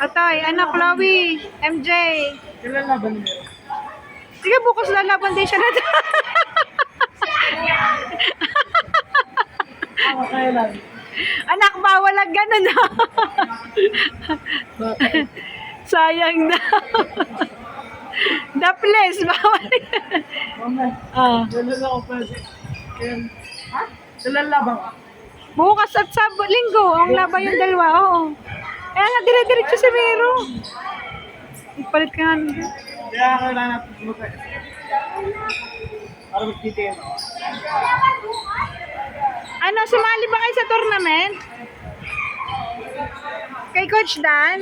Atoy, anak Chloe, MJ. Kailan laban niyo? Sige, bukas lalaban din siya na. Kailan? Anak, bawal ang ganun na. Sayang na. The place, bawal. Mama, Ah. kailan ako pwede? Kailan? Ha? Kailan laban ka? Bukas at sa linggo, ang laban yung dalawa, oo. Kaya nga, dire-diretso si Miro. Ipalit ka nga. Kaya kailangan natin sumagay. Para magtitiin ako. Ano, sumali ba kayo sa tournament? Kay Coach Dan?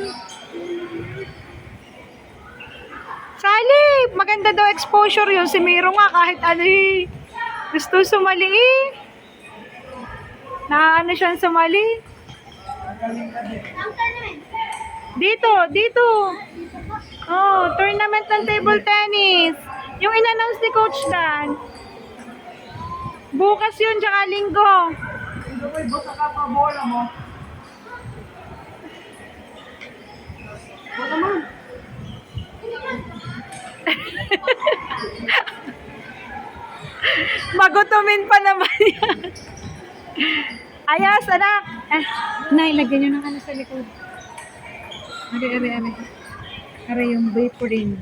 Sali! Maganda daw exposure yun. Si Miro nga kahit ano eh. Gusto sumali eh. Naano siyang sumali. Dito, dito. Oh, tournament ng table tennis. Yung in-announce ni Coach Dan. Bukas yun, tsaka linggo. Ito ko, basta kapabola mo. Baka naman. Magutumin pa naman yan. Ayos, anak. Nay, lagyan nyo ng ano sa likod. Ari. Ari yung vaporin.